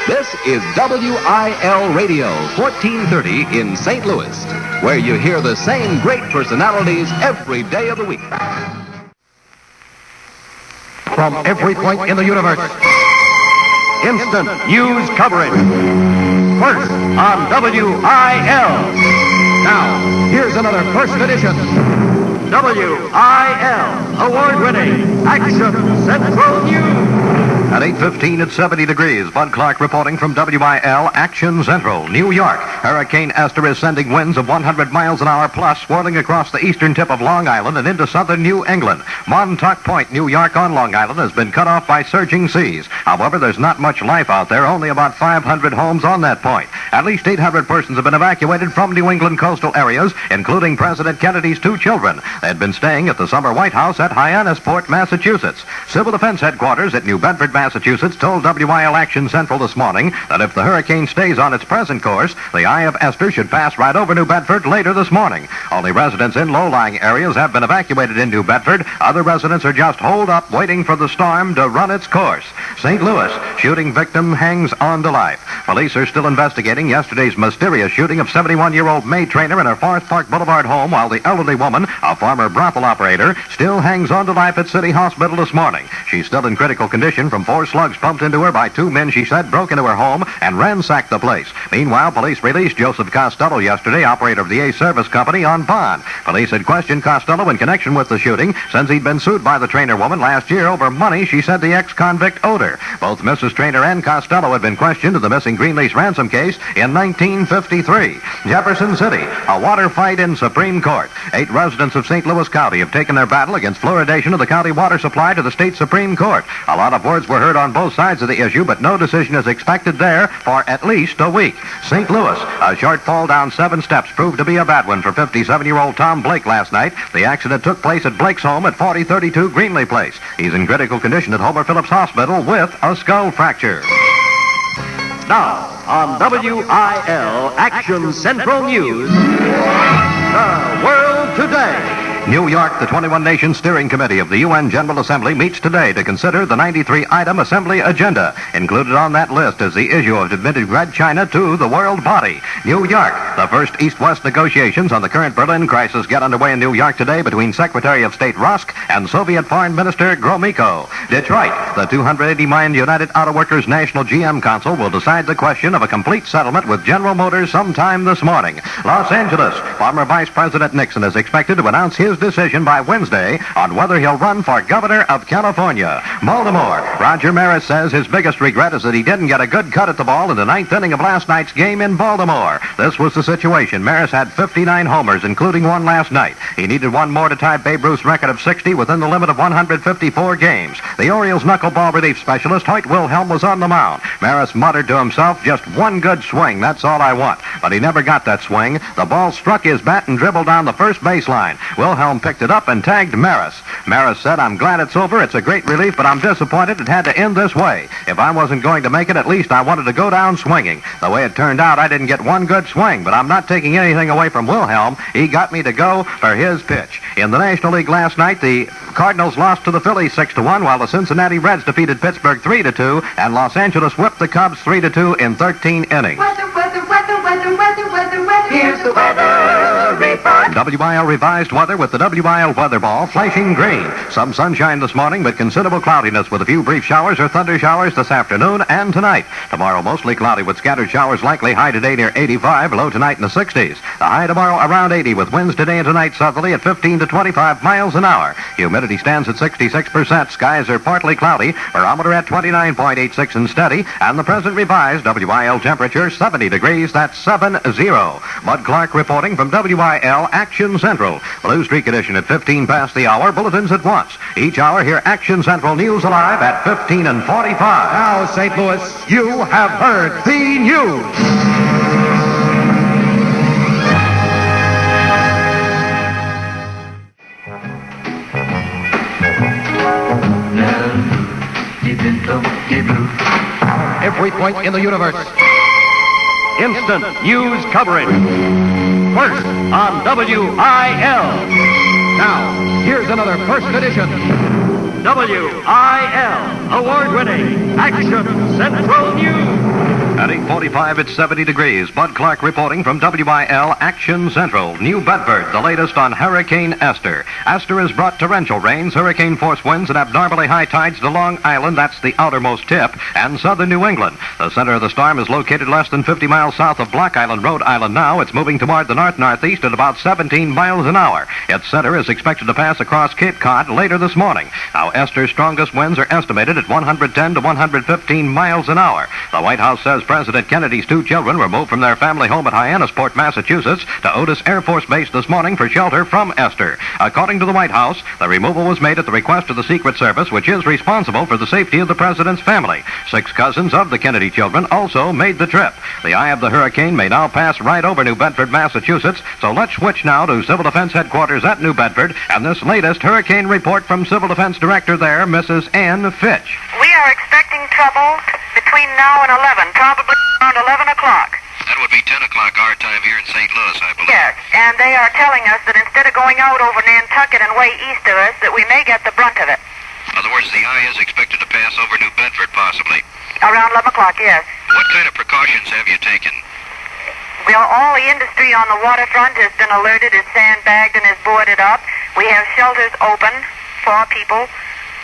This is Wil-Radio 1430 in St. Louis, where you hear the same great personalities every day of the week. From every point in the universe, instant news coverage. First on WIL. Now, here's another first edition. WIL, award-winning Action Central News. At 8:15 at 70 degrees, Bud Clark reporting from WIL Action Central, New York. Hurricane Esther is sending winds of 100 miles an hour plus, swirling across the eastern tip of Long Island and into southern New England. Montauk Point, New York on Long Island has been cut off by surging seas. However, there's not much life out there, only about 500 homes on that point. At least 800 persons have been evacuated from New England coastal areas, including President Kennedy's 2 children. They had been staying at the summer White House at Hyannisport, Massachusetts. Civil Defense Headquarters at New Bedford, Massachusetts told WIL Action Central this morning that if the hurricane stays on its present course, the eye of Esther should pass right over New Bedford later this morning. Only residents in low-lying areas have been evacuated in New Bedford. Other residents are just holed up waiting for the storm to run its course. St. Louis, shooting victim hangs on to life. Police are still investigating yesterday's mysterious shooting of 71-year-old maid trainer in her Forest Park Boulevard home, while the elderly woman, a former brothel operator, still hangs on to life at City Hospital this morning. She's still in critical condition from 4 slugs pumped into her by 2 men she said broke into her home and ransacked the place. Meanwhile, police released Joseph Costello yesterday, operator of the A Service Company, on bond. Police had questioned Costello in connection with the shooting since he'd been sued by the Trainer woman last year over money she said the ex-convict owed her. Both Mrs. Trainer and Costello had been questioned in the missing Greenlease ransom case in 1953. Jefferson City, a water fight in Supreme Court. 8 residents of St. Louis County have taken their battle against fluoridation of the county water supply to the state Supreme Court. A lot of words were heard on both sides of the issue, but no decision is expected there for at least a week. St. Louis, a short fall down 7 steps proved to be a bad one for 57-year-old Tom Blake last night. The accident took place at Blake's home at 4032 Greenlee Place. He's in critical condition at Homer Phillips Hospital with a skull fracture. Now, on WIL Action Central News, The World Today. New York, the 21-nation steering committee of the UN General Assembly meets today to consider the 93-item Assembly agenda. Included on that list is the issue of admitting Red China to the world body. New York, the first East-West negotiations on the current Berlin crisis get underway in New York today between Secretary of State Rusk and Soviet Foreign Minister Gromyko. Detroit, the 280-man United Auto Workers National GM Council will decide the question of a complete settlement with General Motors sometime this morning. Los Angeles, former Vice President Nixon is expected to announce his decision by Wednesday on whether he'll run for governor of California. Baltimore, Roger Maris says his biggest regret is that he didn't get a good cut at the ball in the 9th inning of last night's game in Baltimore. This was the situation. Maris had 59 homers, including one last night. He needed one more to tie Babe Ruth's record of 60 within the limit of 154 games. The Orioles' knuckleball relief specialist, Hoyt Wilhelm, was on the mound. Maris muttered to himself, "Just one good swing, that's all I want." But he never got that swing. The ball struck his bat and dribbled down the first baseline. Wilhelm picked it up and tagged Maris. Maris said, "I'm glad it's over. It's a great relief, but I'm disappointed it had to end this way. If I wasn't going to make it, at least I wanted to go down swinging. The way it turned out, I didn't get one good swing, but I'm not taking anything away from Wilhelm. He got me to go for his pitch." In the National League last night, the Cardinals lost to the Phillies 6-1, while the Cincinnati Reds defeated Pittsburgh 3-2, and Los Angeles whipped the Cubs 3-2 in 13 innings. Weather. Here's the weather report. WIL revised weather with the WIL weather ball flashing green. Some sunshine this morning, but considerable cloudiness with a few brief showers or thunder showers this afternoon and tonight. Tomorrow, mostly cloudy with scattered showers likely. High today near 85, low tonight in the 60s. The high tomorrow around 80 with winds today and tonight southerly at 15 to 25 miles an hour. Humidity stands at 66%. Skies are partly cloudy. Barometer at 29.86 and steady. And the present revised WIL temperature 70 degrees. That's 70. Bud Clark reporting from WIL Action Central. Blue Streak edition at 15 past the hour. Bulletins at once. Each hour, hear Action Central News Alive at 15 and 45. Now, St. Louis, you have heard the news. Every point in the universe. Instant news coverage. First on WIL. Now, here's another first edition. WIL, award-winning Action Central News. At 8:45, it's 70 degrees. Bud Clark reporting from WIL Action Central. New Bedford, the latest on Hurricane Esther. Esther has brought torrential rains, hurricane force winds, and abnormally high tides to Long Island, that's the outermost tip, and southern New England. The center of the storm is located less than 50 miles south of Block Island, Rhode Island now. It's moving toward the north-northeast at about 17 miles an hour. Its center is expected to pass across Cape Cod later this morning. Now, Esther's strongest winds are estimated at 110 to 115 miles an hour. The White House says President Kennedy's two children were moved from their family home at Hyannisport, Massachusetts, to Otis Air Force Base this morning for shelter from Esther. According to the White House, the removal was made at the request of the Secret Service, which is responsible for the safety of the president's family. 6 cousins of the Kennedy children also made the trip. The eye of the hurricane may now pass right over New Bedford, Massachusetts, so let's switch now to Civil Defense Headquarters at New Bedford and this latest hurricane report from Civil Defense Director there, Mrs. Ann Fitch. We are expecting trouble between now and 11, probably around 11 o'clock. That would be 10 o'clock our time here in St. Louis, I believe. Yes, and they are telling us that instead of going out over Nantucket and way east of us, that we may get the brunt of it. In other words, the eye is expected to pass over New Bedford, possibly. Around 11 o'clock, yes. What kind of precautions have you taken? Well, all the industry on the waterfront has been alerted, is sandbagged, and is boarded up. We have shelters open for people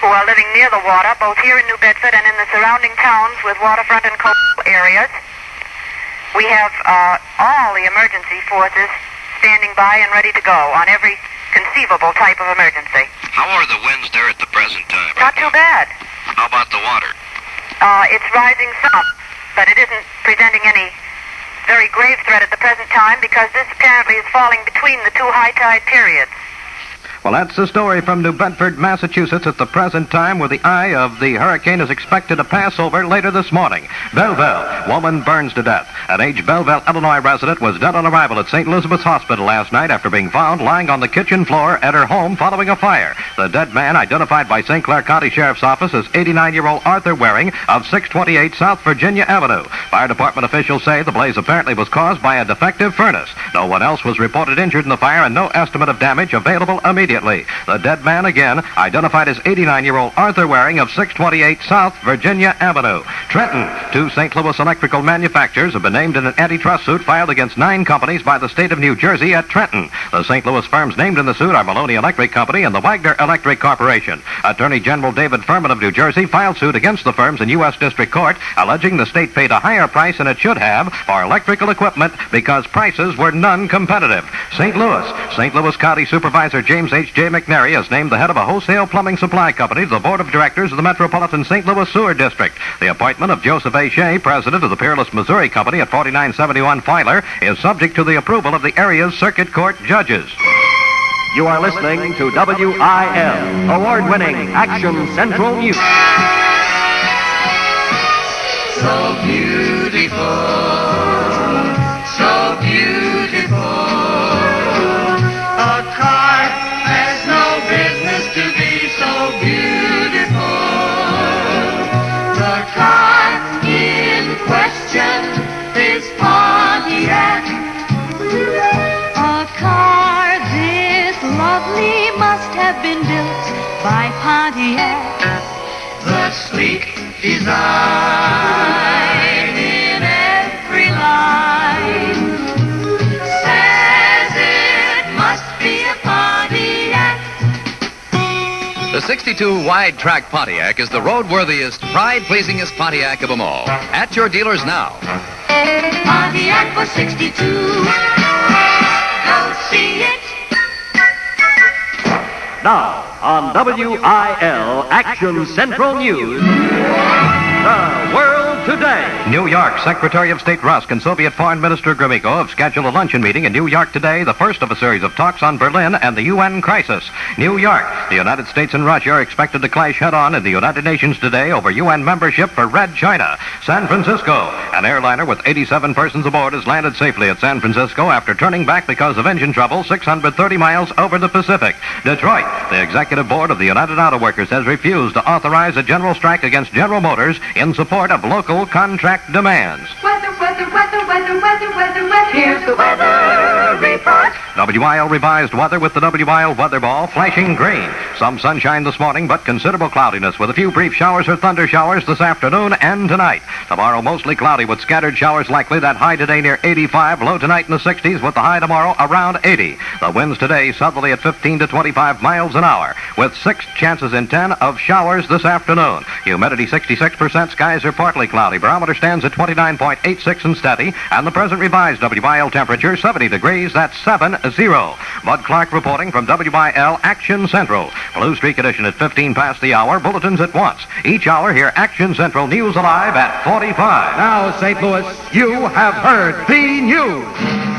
who are living near the water, both here in New Bedford and in the surrounding towns with waterfront and coastal areas. We have all the emergency forces standing by and ready to go on every conceivable type of emergency. How are the winds there at the present time? Not too bad. How about the water? It's rising some, but it isn't presenting any very grave threat at the present time because this apparently is falling between the two high tide periods. Well, that's the story from New Bedford, Massachusetts at the present time, where the eye of the hurricane is expected to pass over later this morning. Belleville, woman burns to death. An aged Belleville, Illinois resident was dead on arrival at St. Elizabeth's Hospital last night after being found lying on the kitchen floor at her home following a fire. The dead man, identified by St. Clair County Sheriff's Office as 89-year-old Arthur Waring of 628 South Virginia Avenue. Fire department officials say the blaze apparently was caused by a defective furnace. No one else was reported injured in the fire and no estimate of damage available immediately. The dead man, again, identified as 89-year-old Arthur Waring of 628 South Virginia Avenue. Trenton, 2 St. Louis electrical manufacturers have been named in an antitrust suit filed against 9 companies by the state of New Jersey at Trenton. The St. Louis firms named in the suit are Maloney Electric Company and the Wagner Electric Corporation. Attorney General David Furman of New Jersey filed suit against the firms in U.S. District Court, alleging the state paid a higher price than it should have for electrical equipment because prices were non-competitive. St. Louis County Supervisor James H.J. McNary has named the head of a wholesale plumbing supply company to the board of directors of the Metropolitan St. Louis Sewer District. The appointment of Joseph A. Shea, president of the Peerless Missouri Company at 4971 Filer, is subject to the approval of the area's circuit court judges. You are listening to WIL, award-winning Action Central News. So beautiful, so beautiful. A car has no business to be so beautiful. The car in question is Pontiac. A car this lovely must have been built by Pontiac. The sleek design in every line says it must be a Pontiac. The 62 wide-track Pontiac is the roadworthiest, pride-pleasingest Pontiac of them all. At your dealers now. Pontiac for 62. Go see it. Now, on WIL Action Central News, The World Today. New York, Secretary of State Rusk and Soviet Foreign Minister Gromyko have scheduled a luncheon meeting in New York today, the first of a series of talks on Berlin and the UN crisis. New York, the United States and Russia are expected to clash head-on in the United Nations today over UN membership for Red China. San Francisco, an airliner with 87 persons aboard has landed safely at San Francisco after turning back because of engine trouble 630 miles over the Pacific. Detroit, the executive board of the United Auto Workers has refused to authorize a general strike against General Motors in support of local contract demands. Weather, weather, weather, weather. Here's the weather report. WIL revised weather with the WIL weather ball flashing green. Some sunshine this morning, but considerable cloudiness with a few brief showers or thunder showers this afternoon and tonight. Tomorrow mostly cloudy with scattered showers likely. That high today near 85, low tonight in the 60s with the high tomorrow around 80. The winds today southerly at 15 to 25 miles an hour with 6 chances in 10 of showers this afternoon. Humidity 66%, skies are partly cloudy. Barometer stands at 29.86 and steady, and the present revised WIL temperature 70 degrees. That's 70. Bud Clark reporting from WIL Action Central. Blue Streak edition at 15 past the hour. Bulletins at once. Each hour, hear Action Central News Alive at 45. Now, St. Louis, you have heard the news.